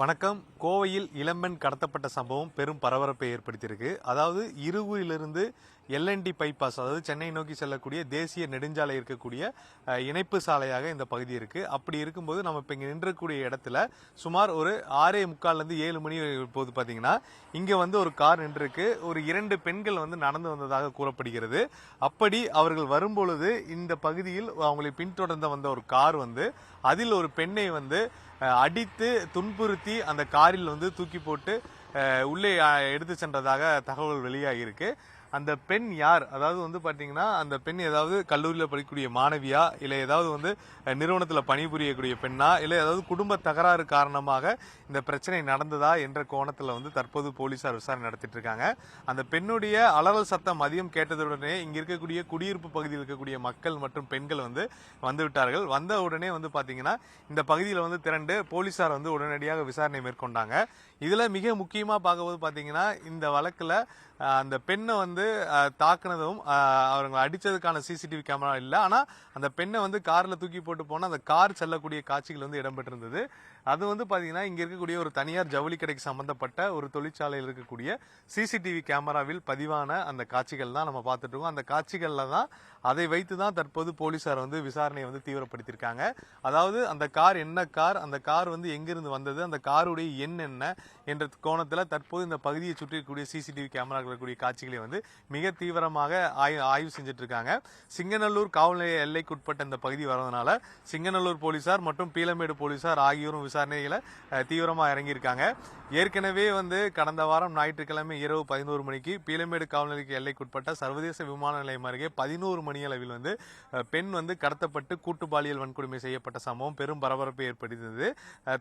வணக்கம். கோவையில் இளம்பெண் கடத்தப்பட்ட சம்பவம் பெரும் பரபரப்பை ஏற்படுத்தியிருக்கு. அதாவது இருகுயிலிருந்து எல்என்டி பைபாஸ், அதாவது சென்னை நோக்கி செல்லக்கூடிய தேசிய நெடுஞ்சாலை இருக்கக்கூடிய இணைப்பு சாலையாக இந்த பகுதி இருக்கு. அப்படி இருக்கும்போது நம்ம இப்போ இங்கே நின்றக்கூடிய இடத்துல சுமார் ஒரு 6:45 7 மணி போது பார்த்தீங்கன்னா இங்கே ஒரு கார் நின்றுருக்கு. ஒரு 2 பெண்கள் நடந்து வந்ததாக கூறப்படுகிறது. அப்படி அவர்கள் வரும்பொழுது இந்த பகுதியில் அவங்களை பின்தொடர்ந்து வந்த ஒரு கார் அதில் ஒரு பெண்ணை அடித்து துன்புறுத்தி அந்த காரில் தூக்கி போட்டு உள்ளே எடுத்து சென்றதாக தகவல் வெளியாகி இருக்கு. அந்த பெண் யார்? அதாவது பாத்தீங்கன்னா அந்த பெண் ஏதாவது கல்லூரியில் படிக்கக்கூடிய மாணவியா, இல்ல ஏதாவது நிறுவனத்தில் பணிபுரியக்கூடிய பெண்ணா, இல்ல ஏதாவது குடும்ப தகராறு காரணமாக இந்த பிரச்சனை நடந்ததா என்ற கோணத்தில் தற்போது போலீசார் விசாரணை நடத்திட்டு இருக்காங்க. அந்த பெண்ணுடைய அலறல் சத்தம் மதியம் கேட்டதுடனே இங்க இருக்கக்கூடிய குடியிருப்பு பகுதியில் இருக்கக்கூடிய மக்கள் மற்றும் பெண்கள் வந்து விட்டார்கள். வந்த உடனே பாத்தீங்கன்னா இந்த பகுதியில் திரண்டு போலீசார் உடனடியாக விசாரணை மேற்கொண்டாங்க. இதுல மிக முக்கியமா பார்க்கும்போது பாத்தீங்கன்னா இந்த வழக்குல அந்த பெண்ணை தாக்குனதும் அவங்க அடிச்சதுக்கான சிசிடிவி கேமரா இல்ல. ஆனா அந்த பெண்ணை கார்ல தூக்கி போட்டு போனா அந்த கார் செல்லக்கூடிய காட்சிகள் இடம்பெற்றிருந்தது. அது பாத்தீங்கன்னா இங்க இருக்கக்கூடிய ஒரு தனியார் ஜவுளி கடைக்கு சம்பந்தப்பட்ட ஒரு தொழிற்சாலையில் இருக்கக்கூடிய சிசிடிவி கேமராவில் பதிவான அந்த காட்சிகள் தான் நம்ம பார்த்துட்டு இருக்கோம். அந்த காட்சிகள்ல தான் அதை வைத்துதான் தற்போது போலீசார் விசாரணையை தீவிரப்படுத்தியிருக்காங்க. அதாவது அந்த கார் என்ன கார், அந்த கார் எங்கிருந்து வந்தது, அந்த காருடைய எண் என்ன என்ற கோணத்துல தற்போது இந்த பகுதியை சுற்றி இருக்கக்கூடிய சிசிடிவி கேமரா இருக்கக்கூடிய காட்சிகளை மிக தீவிரமாக ஆய்வு செஞ்சுட்டு இருக்காங்க. சிங்கநல்லூர் காவல் நிலைய எல்லைக்குட்பட்ட இந்த பகுதி வரதுனால சிங்கநல்லூர் போலீசார் மற்றும் பீளமேடு போலீசார் ஆகியோரும் விசாரணைகளை தீவிரமாக இறங்கியிருக்காங்க. ஏற்கனவே கடந்த வாரம் ஞாயிற்றுக்கிழமை இரவு 11 மணிக்கு பீளமேடு காவல் நிலைய எல்லைக்குட்பட்ட சர்வதேச விமான நிலையம் அருகே 11 மணி அளவில் பெண் கடத்தப்பட்டு கூட்டு பாலியல் வன்கொடுமை செய்யப்பட்ட சம்பவம் பெரும் பரபரப்பை ஏற்படுத்தியது.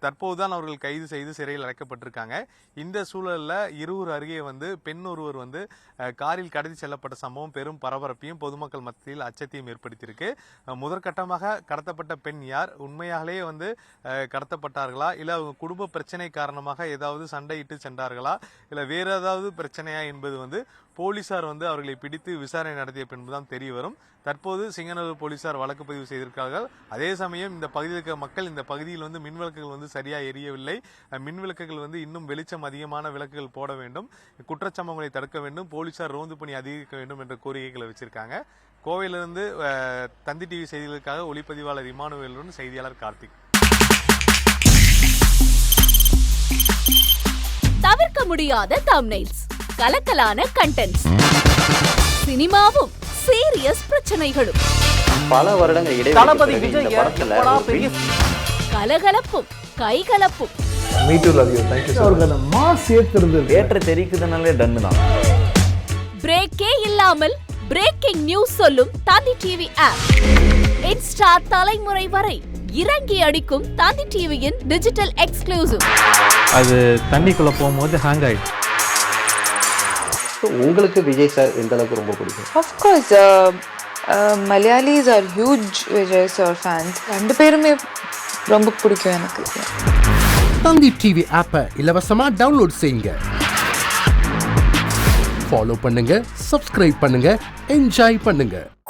தற்போதுதான் அவர்கள் கைது செய்து சிறையில் அடைக்கப்பட்டிருக்காங்க. இந்த சூழல்ல இருவர் அருகே பெண் ஒருவர் காரில் கடத்தி செல்லப்பட்ட சம்பவம் பெரும் பரபரப்பையும் பொதுமக்கள் மத்தியில் அச்சத்தையும் ஏற்படுத்தியிருக்கு. முதற்கட்டமாக கடத்தப்பட்ட பெண் யார், உண்மையாகவே கடத்தப்பட்டார்களா, இல்ல அவங்க குடும்ப பிரச்சனை காரணமாக ஏதாவது சண்டையிட்டு சென்றார்களா, இல்ல வேற ஏதாவது பிரச்சனையா என்பது போலீசார் அவர்களை பிடித்து விசாரணை நடத்திய பின்புதான் தெரிய வரும். தற்போது சிங்கநல்லூர் போலீசார் வழக்கு பதிவு செய்திருக்கிறார்கள். அதே சமயம் இந்த பகுதியில் இருக்க மக்கள் இந்த பகுதியில் மின் விளக்குகள் சரியா எரியவில்லை, மின் விளக்குகள் இன்னும் வெளிச்சம் அதிகமான விளக்குகள் போட வேண்டும், குற்றச்சம்பவங்களை தடுக்க வேண்டும், போலீசார் ரோந்து பணி அதிகரிக்க வேண்டும் என்ற கோரிக்கைகளை வச்சிருக்காங்க. கோவையிலிருந்து தந்தி டிவி செய்திகளுக்காக ஒளிப்பதிவாளர் இமானுவேலுடன் செய்தியாளர் கார்த்திக். தவிர்க்க முடியாத தம்ப்நெயில்ஸ், கலக்கலான கண்டென்ட்ஸ், சினிமாவும் சீரியஸ் பிரச்சனைகளும், பல வருடங்கள் இடைவெளி, கலகலப்பும் கைகலப்பும், பிரேக்கே இல்லாமல் பிரேக்கிங் நியூஸ் சொல்லும் தந்தி டிவி ஆப். இன்ஸ்டா தலைமுறை வரை இறங்கி அடிக்கும் தந்தி டிவியின் டிஜிட்டல் எக்ஸ்க்ளூசிவ். அது தண்ணிக்குள்ள போகும்போது ஹேங் ஆயிடுச்சு. உங்களுக்கு விஜய் சார் எந்த அளவுக்கு ரொம்ப பிடிக்கும்? Of course, Malayalis are huge Vijay sir fans. ரெண்டு பேருமே ரொம்ப பிடிக்கும் எனக்கு. தந்தி டிவி ஆப்பை இலவசமா டவுன்லோட் செய்யுங்க, ஃபாலோ பண்ணுங்க, சப்ஸ்கிரைப் பண்ணுங்க, என்ஜாய் பண்ணுங்க.